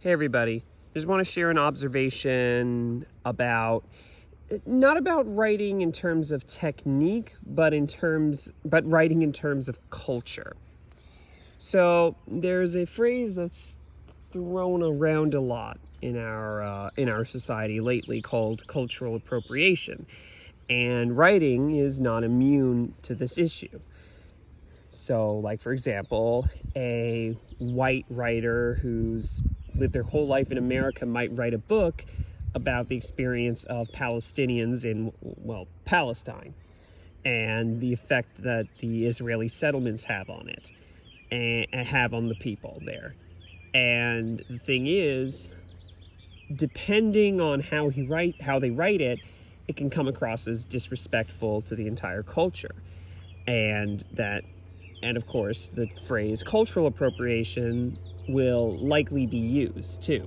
Hey everybody, just want to share an observation about, not about writing in terms of technique, but writing in terms of culture. So there's a phrase that's thrown around a lot in our society lately called cultural appropriation, and writing is not immune to this issue. So, like, for example, a white writer who's lived their whole life in America might write a book about the experience of Palestinians in, Palestine, and the effect that the Israeli settlements have on it, and have on the people there. And the thing is, depending on how they write it, it can come across as disrespectful to the entire culture. And of course, the phrase cultural appropriation will likely be used too.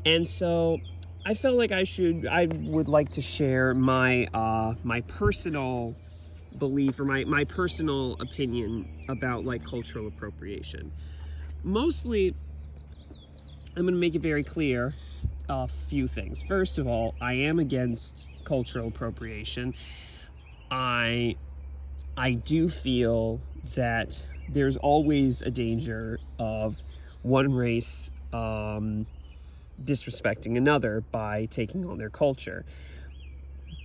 And so I felt like I would like to share my personal belief, or my personal opinion about like cultural appropriation. Mostly, I'm going to make it very clear a few things. First of all, I am against cultural appropriation. I do feel that there's always a danger of one race disrespecting another by taking on their culture.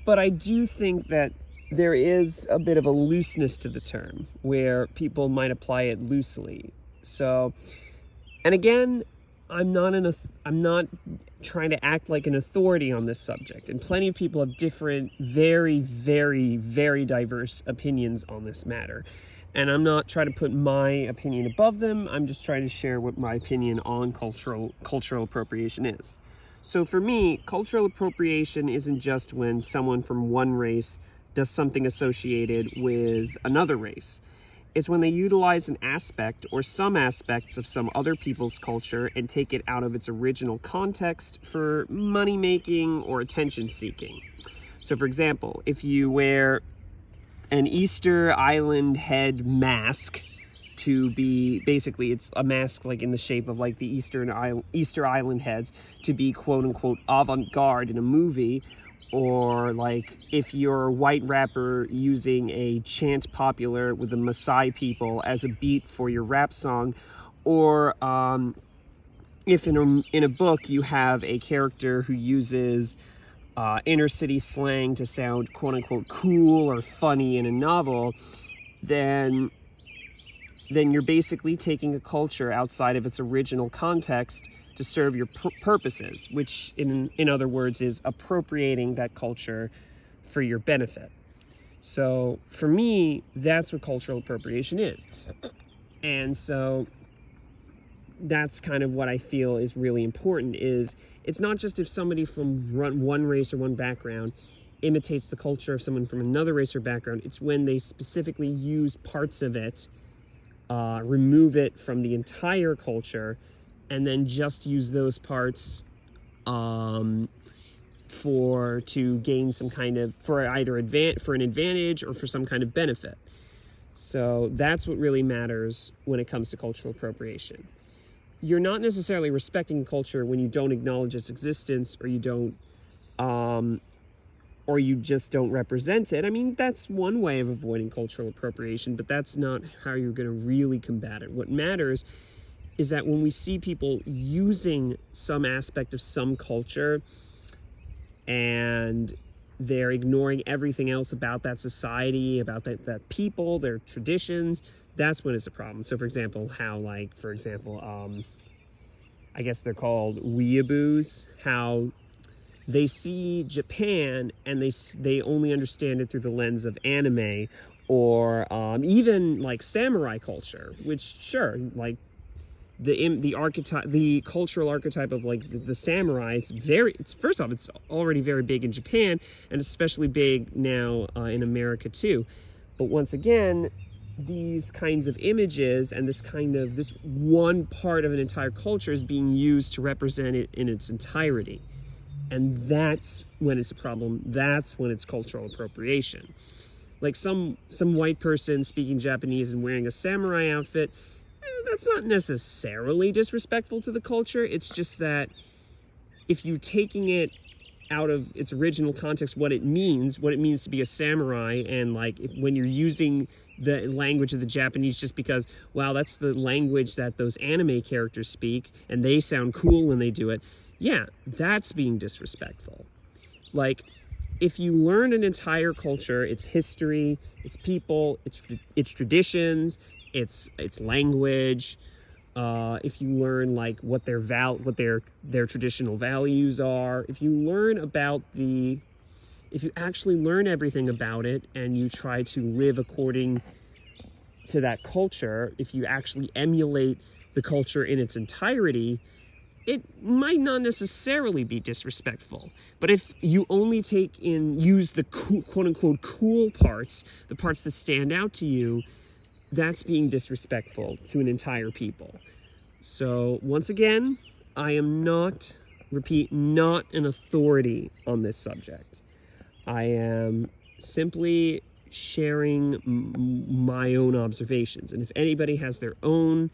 But I do think that there is a bit of a looseness to the term, where people might apply it loosely. So, and again, I'm not trying to act like an authority on this subject, and plenty of people have different, very, very, very diverse opinions on this matter. And I'm not trying to put my opinion above them. I'm just trying to share what my opinion on cultural appropriation is. So for me, cultural appropriation isn't just when someone from one race does something associated with another race. It's when they utilize an aspect or some aspects of some other people's culture and take it out of its original context for money making or attention seeking. So for example, if you wear an Easter Island head mask to be, basically it's a mask like in the shape of like the Easter Island heads, to be quote unquote avant-garde in a movie, or like if you're a white rapper using a chant popular with the Maasai people as a beat for your rap song, or if in a book you have a character who uses inner city slang to sound quote unquote cool or funny in a novel, then you're basically taking a culture outside of its original context to serve your purposes, which in other words is appropriating that culture for your benefit. So for me, that's what cultural appropriation is. And so that's kind of what I feel is really important. Is it's not just if somebody from one race or one background imitates the culture of someone from another race or background. It's when they specifically use parts of it, remove it from the entire culture, and then just use those parts to gain some kind of, for an advantage or for some kind of benefit. So that's what really matters when it comes to cultural appropriation. You're not necessarily respecting culture when you don't acknowledge its existence, or you don't, or you just don't represent it. I mean, that's one way of avoiding cultural appropriation, but that's not how you're going to really combat it. What matters is that when we see people using some aspect of some culture and they're ignoring everything else about that society, about that people, their traditions, that's when it's a problem. So for example, I guess they're called weeaboos, how they see Japan and they only understand it through the lens of anime, or even like samurai culture, which sure, like the cultural archetype of like the samurai, first off, it's already very big in Japan, and especially big now in America too. But once again, these kinds of images and this one part of an entire culture is being used to represent it in its entirety. And that's when it's a problem. That's when it's cultural appropriation. Like some white person speaking Japanese and wearing a samurai outfit, That's not necessarily disrespectful to the culture. It's just that if you're taking it out of its original context, what it means to be a samurai, and like when you're using the language of the Japanese just because, wow, that's the language that those anime characters speak and they sound cool when they do it, yeah, that's being disrespectful. Like, if you learn an entire culture, its history, its people, its traditions, its language, if you learn like what their traditional values are, if you actually learn everything about it and you try to live according to that culture, if you actually emulate the culture in its entirety, it might not necessarily be disrespectful. But if you only use the cool, quote unquote cool parts, the parts that stand out to you, that's being disrespectful to an entire people. So once again, I am not an authority on this subject. I am simply sharing my own observations. And if anybody has their own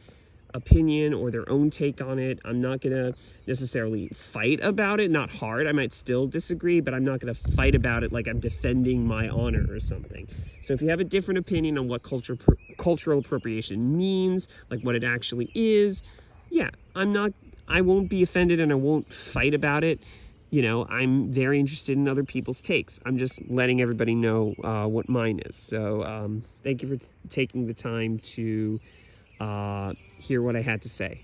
opinion or their own take on it, I'm not going to necessarily fight about it. Not hard. I might still disagree, but I'm not going to fight about it like I'm defending my honor or something. So if you have a different opinion on what cultural appropriation means, like what it actually is, yeah, I won't be offended and I won't fight about it. You know, I'm very interested in other people's takes. I'm just letting everybody know what mine is. So thank you for taking the time to hear what I had to say.